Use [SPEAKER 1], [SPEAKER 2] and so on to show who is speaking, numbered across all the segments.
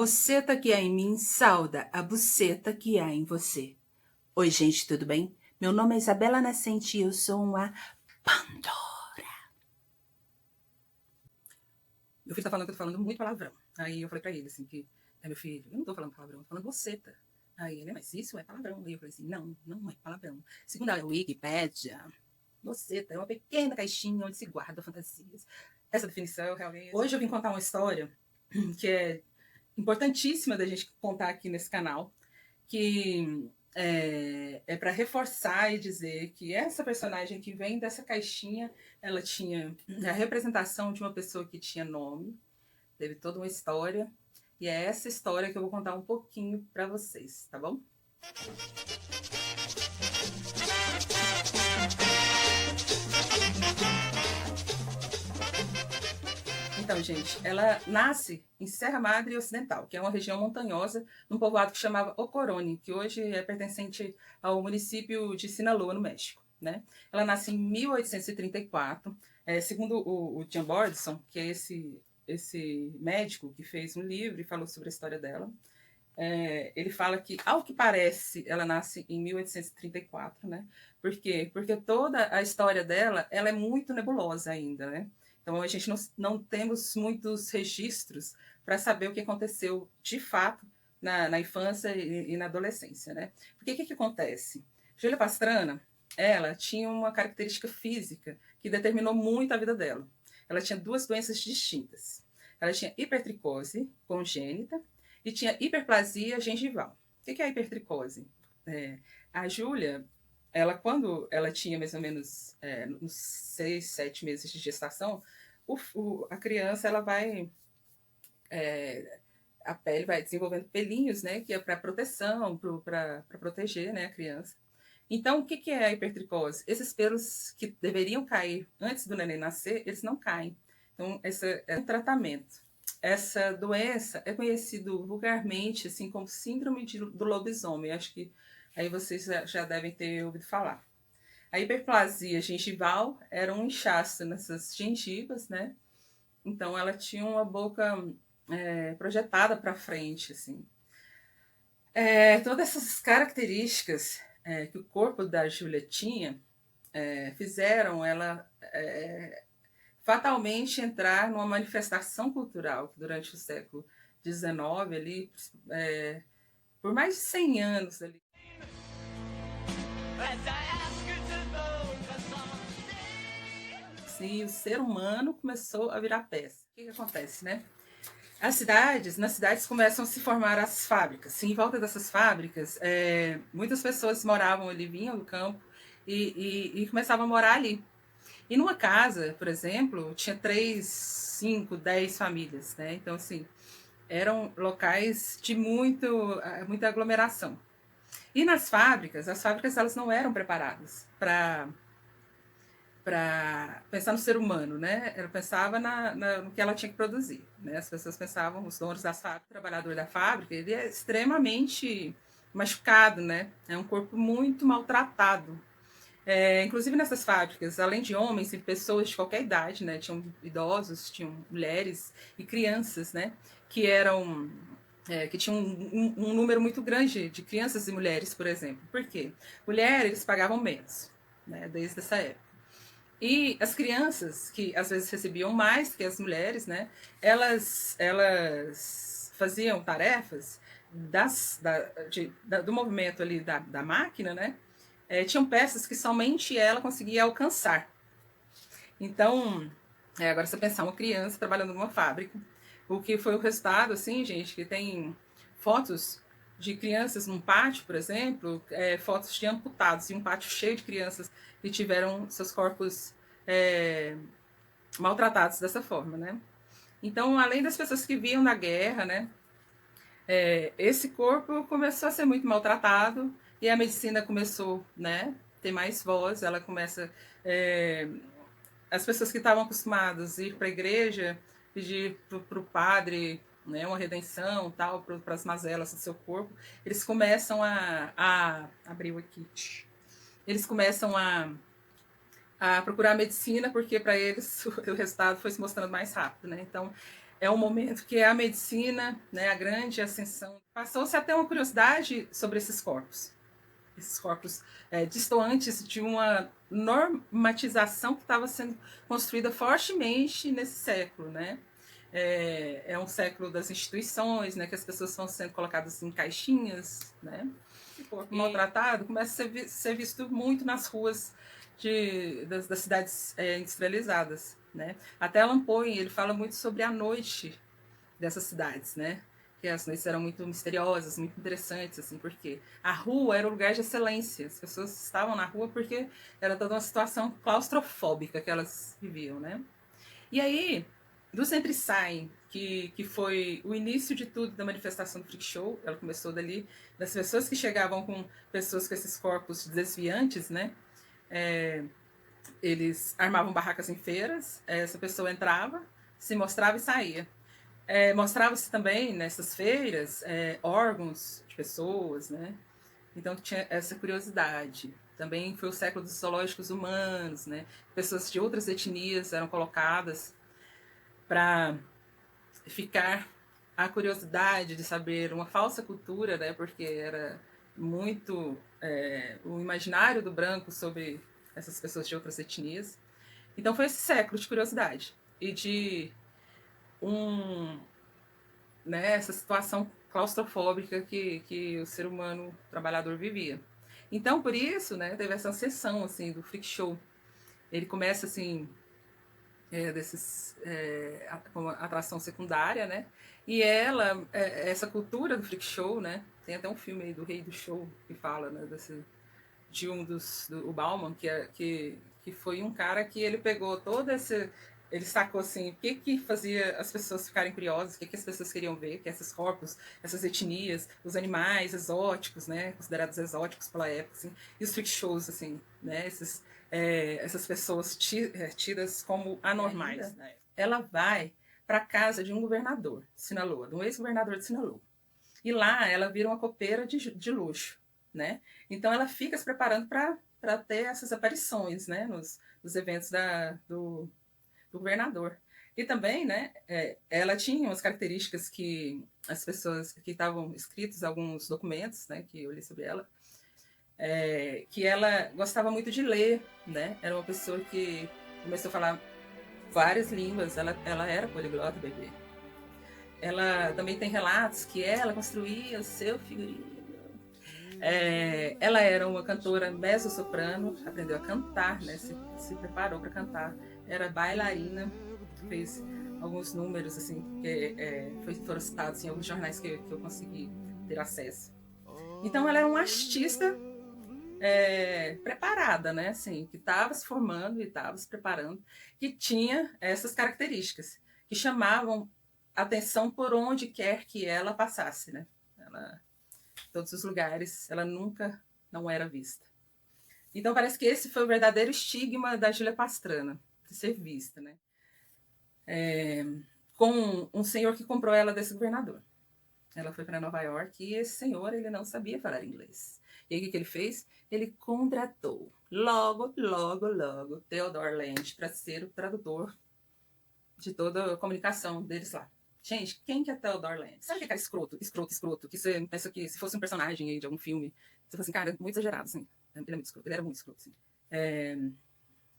[SPEAKER 1] buceta que há em mim sauda a buceta que há em você. Oi, gente, tudo bem? Meu nome é Isabela Nascente e eu sou uma Pandora. Meu filho tá falando que eu tô falando muito palavrão. Aí eu falei pra ele assim que, meu filho, eu não tô falando palavrão, eu tô falando buceta. Aí ele, mas isso é palavrão. Aí eu falei assim, não, não é palavrão. Segundo a Wikipédia, buceta é uma pequena caixinha onde se guarda fantasias. Essa definição realmente... Hoje eu vim contar uma história que é importantíssima da gente contar aqui nesse canal, que é para reforçar e dizer que essa personagem que vem dessa caixinha, ela tinha a representação de uma pessoa que tinha nome, teve toda uma história, e é essa história que eu vou contar um pouquinho para vocês, tá bom? Então, gente, ela nasce em Serra Madre Ocidental, que é uma região montanhosa, num povoado que chamava Ocorone, que hoje é pertencente ao município de Sinaloa, no México, né? Ela nasce em 1834, segundo o John Bordson, que é esse médico que fez um livro e falou sobre a história dela. Ele fala que, ao que parece, ela nasce em 1834, né? Por quê? Porque toda a história dela, ela é muito nebulosa ainda, né? Então, a gente não temos muitos registros para saber o que aconteceu de fato na infância e na adolescência, né? Porque o que acontece? Júlia Pastrana, ela tinha uma característica física que determinou muito a vida dela. Ela tinha duas doenças distintas. Ela tinha hipertricose congênita e tinha hiperplasia gengival. O que é a hipertricose? A Júlia, quando ela tinha mais ou menos uns 6, 7 meses de gestação, a criança ela vai... a pele vai desenvolvendo pelinhos, né, que é para proteção, para proteger, né, a criança. Então, o que é a hipertricose? Esses pelos que deveriam cair antes do neném nascer, eles não caem. Então, esse é um tratamento. Essa doença é conhecido vulgarmente assim como síndrome do lobisomem. Acho que aí vocês já devem ter ouvido falar. A hiperplasia gengival era um inchaço nessas gengivas, né? Então ela tinha uma boca projetada para frente, assim. Todas essas características que o corpo da Júlia tinha fizeram ela fatalmente entrar numa manifestação cultural que durante o século XIX, ali, por mais de 100 anos, ali, assim, o ser humano começou a virar peça. O que acontece, né? Nas cidades começam a se formar as fábricas. Em volta dessas fábricas, muitas pessoas moravam ali, vinham do campo e começavam a morar ali. E numa casa, por exemplo, tinha 3, 5, 10 famílias, né? Então, assim, eram locais de muita aglomeração. E nas fábricas, as fábricas elas não eram preparadas para pensar no ser humano, né? Ela pensava no que ela tinha que produzir, né? As pessoas pensavam, os donos das fábricas, o trabalhador da fábrica, ele é extremamente machucado, né? É um corpo muito maltratado. Inclusive nessas fábricas, além de homens e pessoas de qualquer idade, né? Tinham idosos, tinham mulheres e crianças, né? Que eram que tinham um número muito grande de crianças e mulheres, por exemplo. Por quê? Mulheres eles pagavam menos, né? Desde essa época. E as crianças, que às vezes recebiam mais que as mulheres, né? Elas faziam tarefas do movimento ali da máquina, né? Tinham peças que somente ela conseguia alcançar. Então, agora você pensar uma criança trabalhando numa fábrica, o que foi o resultado, assim, gente, que tem fotos de crianças num pátio, por exemplo, fotos de amputados, e um pátio cheio de crianças que tiveram seus corpos maltratados dessa forma, né? Então, além das pessoas que vinham da guerra, né, esse corpo começou a ser muito maltratado e a medicina começou, né, ter mais voz, ela começa... as pessoas que estavam acostumadas a ir para a igreja, pedir para o padre, né, uma redenção, tal, para as mazelas do seu corpo, eles começam abriu aqui, eles começam a procurar medicina, porque para eles o resultado foi se mostrando mais rápido, né? Então, é um momento que a medicina, né, a grande ascensão, passou-se a ter uma curiosidade sobre esses corpos distantes de uma normatização que estava sendo construída fortemente nesse século, né? É um século das instituições, né, que as pessoas vão sendo colocadas em caixinhas, né? O corpo maltratado começa a ser visto muito nas ruas das cidades industrializadas, né? Até Alan Poe, ele fala muito sobre a noite dessas cidades, né? Que as noites eram muito misteriosas, muito interessantes, assim, porque a rua era o lugar de excelência. As pessoas estavam na rua porque era toda uma situação claustrofóbica que elas viviam, né? E aí, do Sempre Saem, que foi o início de tudo da manifestação do Freak Show, ela começou dali, das pessoas que chegavam com pessoas com esses corpos desviantes, né? Eles armavam barracas em feiras, essa pessoa entrava, se mostrava e saía. Mostrava-se também nessas feiras órgãos de pessoas, né? Então tinha essa curiosidade. Também foi o século dos zoológicos humanos, né? Pessoas de outras etnias eram colocadas para ficar a curiosidade de saber uma falsa cultura, né? Porque era muito o imaginário do branco sobre essas pessoas de outras etnias. Então foi esse século de curiosidade e de essa situação claustrofóbica que o ser humano trabalhador vivia. Então, por isso, né, teve essa sessão assim do freak show. Ele começa assim como atração secundária, né? E essa cultura do freak show, né? Tem até um filme aí do Rei do Show que fala, né, de um o Bauman, que foi um cara que ele pegou todo esse. Ele sacou assim, o que fazia as pessoas ficarem curiosas, o que as pessoas queriam ver, que esses corpos, essas etnias, os animais exóticos, né, considerados exóticos pela época, assim, e os freak shows, assim, né, essas pessoas tidas como anormais. Né? Ela vai para a casa de um governador de Sinaloa, de um ex-governador de Sinaloa. E lá ela vira uma copeira de luxo, né? Então ela fica se preparando para ter essas aparições, né? Nos eventos do governador. E também, né? Ela tinha umas características que as pessoas que estavam escritos alguns documentos, né? Que eu li sobre ela, que ela gostava muito de ler, né? Era uma pessoa que começou a falar várias línguas. Ela era poliglota, bebê. Ela também tem relatos que ela construía o seu figurino. Ela era uma cantora mezzo-soprano, aprendeu a cantar, né? Se preparou para cantar. Era bailarina, fez alguns números assim que foram citados em alguns jornais que eu consegui ter acesso. Então ela era uma artista preparada, né? Assim, que estava se formando e estava se preparando, que tinha essas características que chamavam atenção por onde quer que ela passasse, né? Todos os lugares, ela nunca não era vista. Então parece que esse foi o verdadeiro estigma da Júlia Pastrana, de ser vista, né? Com um senhor que comprou ela desse governador. Ela foi para Nova York e esse senhor, ele não sabia falar inglês. E aí o que ele fez? Ele contratou logo Theodore Land para ser o tradutor de toda a comunicação deles lá. Gente, quem que é Theodore Land? Sabe aquele cara escroto, que você pensa que se fosse um personagem aí de algum filme, você fala assim, cara, muito exagerado, assim. Ele é muito escroto, ele era muito escroto, assim.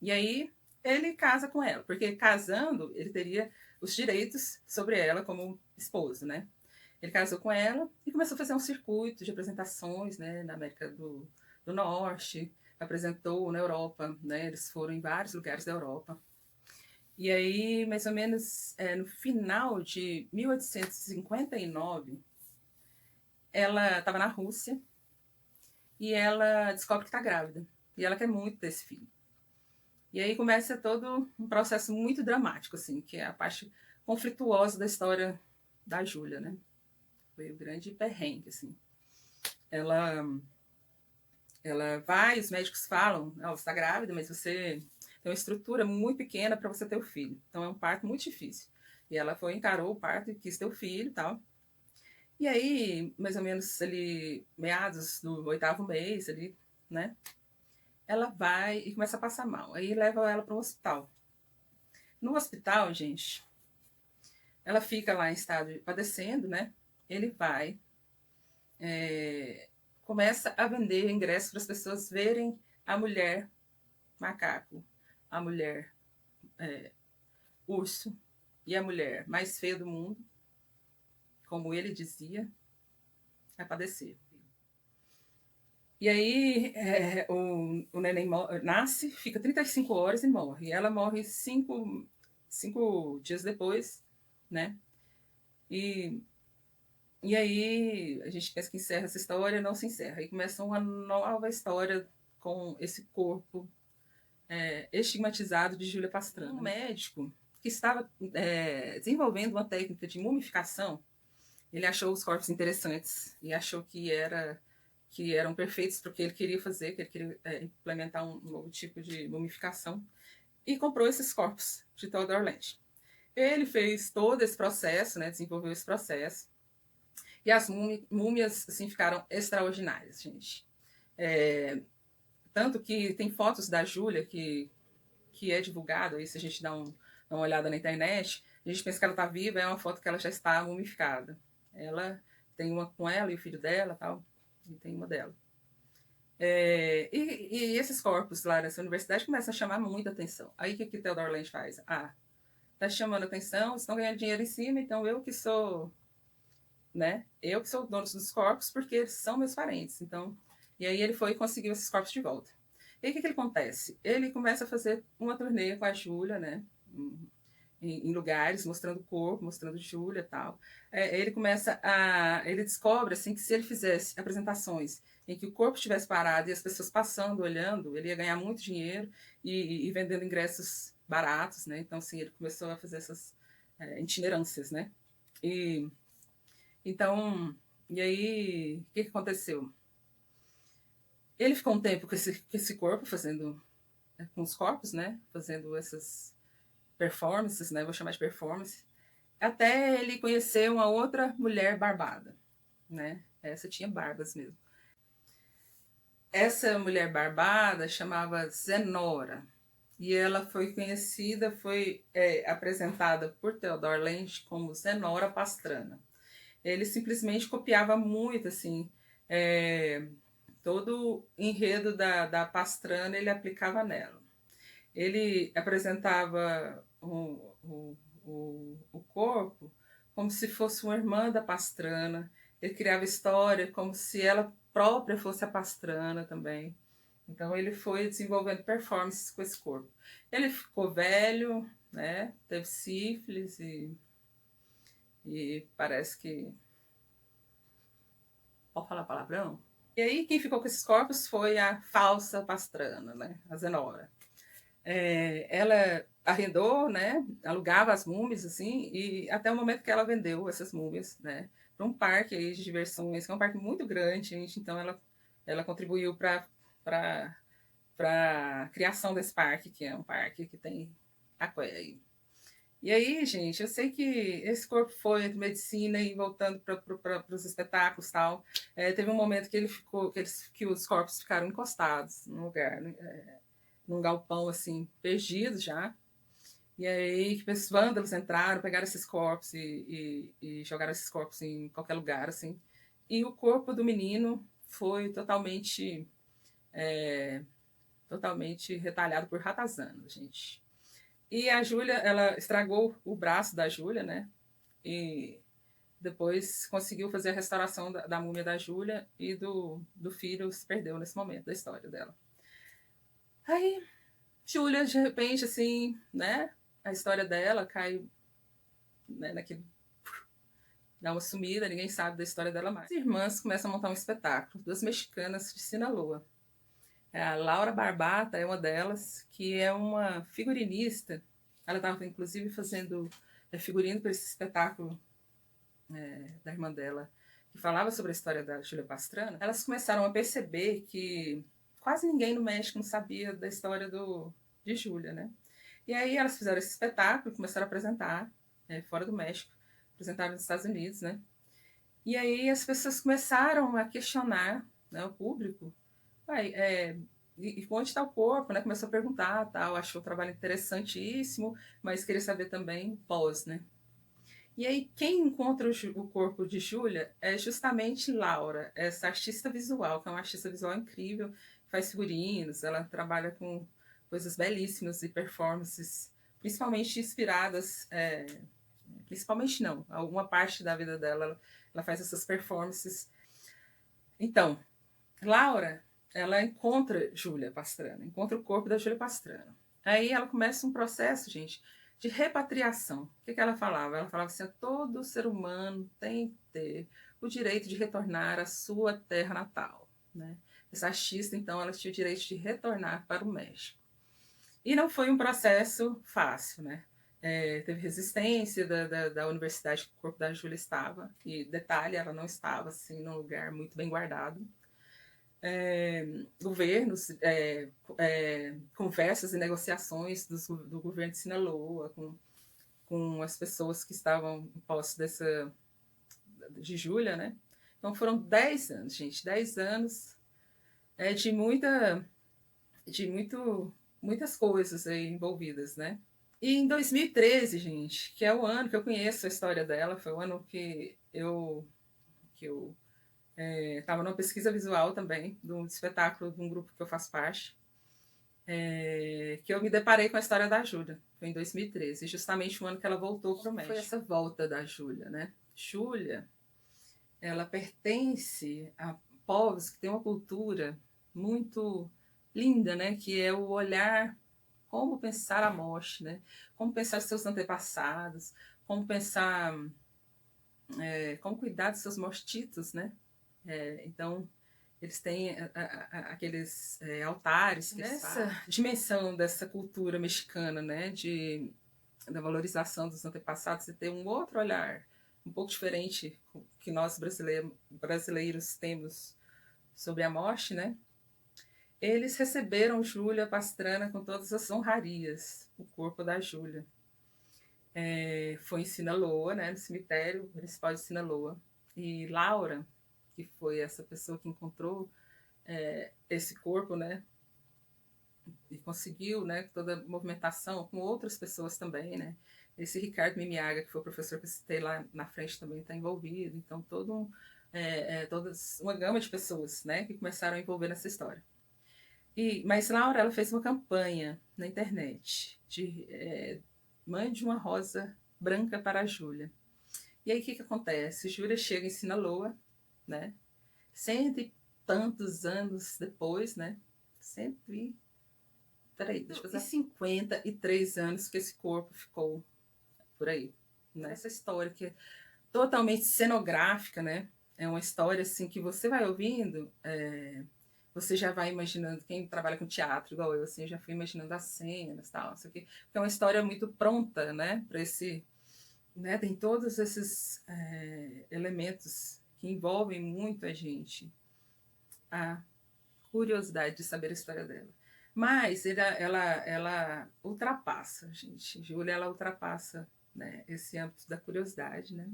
[SPEAKER 1] E aí, ele casa com ela, porque casando, ele teria os direitos sobre ela como esposo, né? Ele casou com ela e começou a fazer um circuito de apresentações, né, na América do Norte, apresentou na Europa, né? Eles foram em vários lugares da Europa. E aí, mais ou menos no final de 1859, ela estava na Rússia e ela descobre que está grávida. E ela quer muito desse filho. E aí começa todo um processo muito dramático, assim, que é a parte conflituosa da história da Júlia, né? Foi o grande perrengue, assim. Ela vai, os médicos falam, oh, você está grávida, mas você tem uma estrutura muito pequena para você ter o filho. Então é um parto muito difícil. E ela encarou o parto e quis ter o filho e tal. E aí, mais ou menos ali, meados do 8º mês, ali, né? Ela vai e começa a passar mal. Aí leva ela para um hospital. No hospital, gente, ela fica lá em estado de padecendo, né? Ele vai, começa a vender ingressos para as pessoas verem a mulher macaco, a mulher urso e a mulher mais feia do mundo, como ele dizia, a padecer. E aí o neném nasce, fica 35 horas e morre. E ela morre cinco dias depois, né? E aí a gente pensa que encerra essa história, não se encerra. E começa uma nova história com esse corpo estigmatizado de Júlia Pastrana. Um médico que estava desenvolvendo uma técnica de mumificação, ele achou os corpos interessantes e achou que eram perfeitos para o que ele queria fazer, que ele queria implementar um novo tipo de mumificação, e comprou esses corpos de Theodore Land. Ele fez todo esse processo, né, desenvolveu esse processo, e as múmias assim, ficaram extraordinárias, gente. Tanto que tem fotos da Júlia que é divulgado, aí se a gente dá uma olhada na internet, a gente pensa que ela está viva, é uma foto que ela já está mumificada. Ela tem uma com ela e o filho dela, tal, e tem uma dela. E esses corpos lá nessa universidade começam a chamar muita atenção. Aí o que Theodore Land faz? Tá chamando atenção, estão ganhando dinheiro em cima, então eu que sou, né? Eu que sou o dono dos corpos, porque eles são meus parentes. Então, e aí ele foi e conseguiu esses corpos de volta. E aí o que acontece? Ele começa a fazer uma turnê com a Júlia, né? Em lugares, mostrando o corpo, mostrando Júlia e tal. Ele descobre assim que se ele fizesse apresentações em que o corpo estivesse parado e as pessoas passando, olhando, ele ia ganhar muito dinheiro e vendendo ingressos baratos, né? Então, assim, ele começou a fazer essas itinerâncias, né? Então, e aí, o que aconteceu? Ele ficou um tempo com esse corpo, fazendo, com os corpos, né? Fazendo essas performances, né? Vou chamar de performance, até ele conhecer uma outra mulher barbada, né? Essa tinha barbas mesmo. Essa mulher barbada chamava Zenora, e ela foi conhecida, foi apresentada por Theodore Land como Zenora Pastrana. Ele simplesmente copiava muito, assim, todo o enredo da Pastrana ele aplicava nela. Ele apresentava o corpo como se fosse uma irmã da Pastrana. Ele criava história como se ela própria fosse a Pastrana também. Então ele foi desenvolvendo performances com esse corpo. Ele ficou velho, né? Teve sífilis e parece que... Pode falar palavrão? E aí quem ficou com esses corpos foi a falsa Pastrana, né? A Zenora. Ela arrendou, né, alugava as múmias, assim, e até o momento que ela vendeu essas múmias, né, para um parque aí de diversões, que é um parque muito grande, gente, então ela contribuiu para a criação desse parque, que é um parque que tem aquário. E aí, gente, eu sei que esse corpo foi entre medicina e voltando para os espetáculos e tal. Teve um momento que ele ficou, que os corpos ficaram encostados num lugar, num galpão assim, perdido já. E aí que os vândalos entraram, pegaram esses corpos e jogaram esses corpos em qualquer lugar, assim. E o corpo do menino foi totalmente retalhado por ratazana, gente. E a Júlia, ela estragou o braço da Júlia, né? E depois conseguiu fazer a restauração da múmia da Júlia e do filho se perdeu nesse momento da história dela. Aí, Júlia, de repente, assim, né? A história dela cai, né, naquele... dá uma sumida, ninguém sabe da história dela mais. As irmãs começam a montar um espetáculo, duas mexicanas de Sinaloa. A Laura Barbata é uma delas, que é uma figurinista. Ela estava, inclusive, fazendo figurino para esse espetáculo da irmã dela, que falava sobre a história da Júlia Pastrana. Elas começaram a perceber que quase ninguém no México não sabia da história de Júlia, né? E aí elas fizeram esse espetáculo, começaram a apresentar fora do México, apresentaram nos Estados Unidos, né? E aí as pessoas começaram a questionar, né, o público, e onde está o corpo, né? Começou a perguntar, tal, achou o trabalho interessantíssimo, mas queria saber também pós, né? E aí, quem encontra o corpo de Júlia é justamente Laura, essa artista visual, que é uma artista visual incrível, faz figurinos, ela trabalha com coisas belíssimas e performances, principalmente inspiradas, principalmente não, alguma parte da vida dela, ela faz essas performances. Então, Laura, ela encontra Júlia Pastrana, encontra o corpo da Júlia Pastrana. Aí ela começa um processo, gente, de repatriação. O que ela falava? Ela falava assim: todo ser humano tem que ter o direito de retornar à sua terra natal. Né? Essa artista, então, ela tinha o direito de retornar para o México. E não foi um processo fácil, né? Teve resistência da universidade que o corpo da Júlia estava. E detalhe, ela não estava assim num lugar muito bem guardado. Governos, conversas e negociações do governo de Sinaloa com as pessoas que estavam em posse de Júlia, né? Então foram 10 anos, gente, 10 anos de muitas coisas aí envolvidas, né? E em 2013, gente, que é o ano que eu conheço a história dela, foi o ano que eu estava numa pesquisa visual também, de um espetáculo de um grupo que eu faço parte, que eu me deparei com a história da Júlia. Foi em 2013, justamente o ano que ela voltou para o México. Foi essa volta da Júlia, né? Júlia, ela pertence a povos que têm uma cultura muito linda, né? Que é o olhar, como pensar a morte, né? Como pensar os seus antepassados, como pensar, como cuidar dos seus mortitos, né? Então, eles têm aqueles altares que nessa dimensão dessa cultura mexicana, né, da valorização dos antepassados, e ter um outro olhar um pouco diferente que nós brasileiros temos sobre a morte, né? Eles receberam Júlia Pastrana com todas as honrarias, o corpo da Júlia. Foi em Sinaloa, né, no cemitério municipal de Sinaloa. E Laura, que foi essa pessoa que encontrou esse corpo, né, e conseguiu, né, toda a movimentação com outras pessoas também, né. Esse Ricardo Mimiaga, que foi o professor que eu citei lá na frente, também está envolvido. Então, todas uma gama de pessoas, né, que começaram a envolver nessa história. Mas Laura, ela fez uma campanha na internet de Mãe de uma Rosa Branca para a Júlia. E aí o que acontece? Júlia chega em Sinaloa, né? Cento e tantos anos depois, né? Deixa eu fazer 53 anos que esse corpo ficou por aí. Nessa história que é totalmente cenográfica, né? É uma história assim que você vai ouvindo, você já vai imaginando, quem trabalha com teatro igual eu, assim, eu já fui imaginando as cenas, tal, isso aqui. É uma história muito pronta, né? Para esse, né? Tem todos esses elementos que envolvem muito a gente, a curiosidade de saber a história dela. Mas ela ultrapassa, gente. Júlia, ela ultrapassa, né, esse âmbito da curiosidade, né?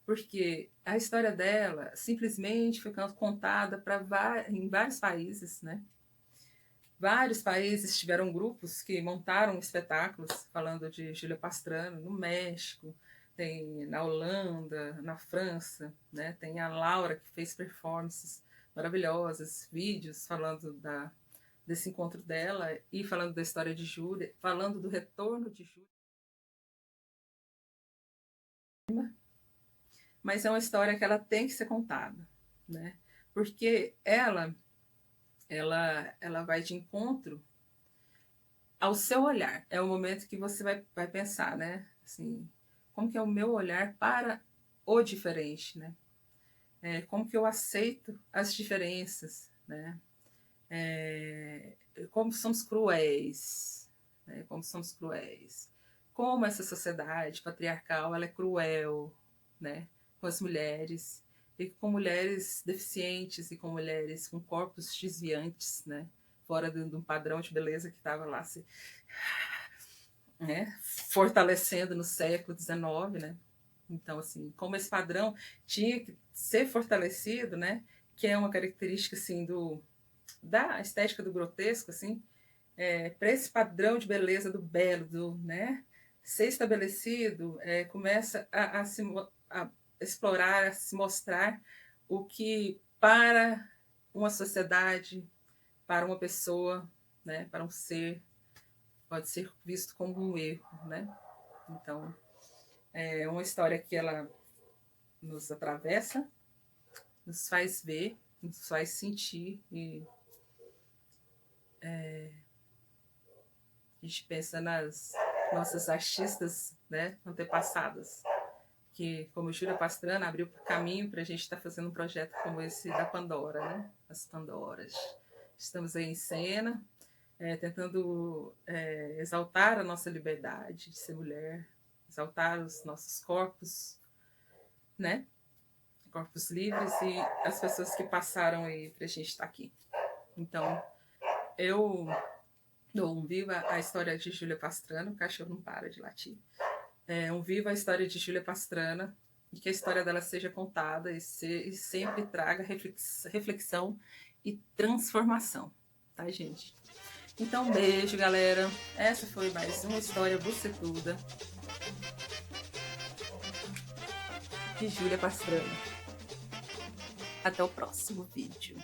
[SPEAKER 1] Porque a história dela simplesmente foi contada em vários países, né? Vários países tiveram grupos que montaram espetáculos falando de Júlia Pastrana, no México, tem na Holanda, na França, né? Tem a Laura, que fez performances maravilhosas, vídeos falando desse encontro dela e falando da história de Júlia, falando do retorno de Júlia. Mas é uma história que ela tem que ser contada, né? Porque ela vai de encontro ao seu olhar. É o momento que você vai pensar, né? Assim, como que é o meu olhar para o diferente, né? Como que eu aceito as diferenças, né? Como somos cruéis, né? Como somos cruéis. Como essa sociedade patriarcal ela é cruel, né? Com as mulheres e com mulheres deficientes e com mulheres com corpos desviantes, né? Fora de um padrão de beleza que estava lá se, né, fortalecendo no século XIX, né? Então, assim, como esse padrão tinha que ser fortalecido, né? Que é uma característica, assim, da estética do grotesco, assim, para esse padrão de beleza do belo, né? ser estabelecido começa a explorar, a se mostrar o que para uma sociedade, para uma pessoa, né, para um ser, pode ser visto como um erro, né? Então, é uma história que ela nos atravessa, nos faz ver, nos faz sentir e a gente pensa nas nossas artistas, né, antepassadas, que, como Júlia Pastrana, abriu caminho para a gente estar fazendo um projeto como esse da Pandora, né? As Pandoras. Estamos aí em cena, tentando exaltar a nossa liberdade de ser mulher, exaltar os nossos corpos, né? Corpos livres e as pessoas que passaram aí para a gente estar aqui. Então, eu dou um viva a história de Júlia Pastrana, o cachorro não para de latir. Um viva a história de Júlia Pastrana, e que a história dela seja contada e sempre traga reflexão e transformação, tá, gente? Então, um beijo, galera. Essa foi mais uma história bucetuda de Júlia Pastrana. Até o próximo vídeo.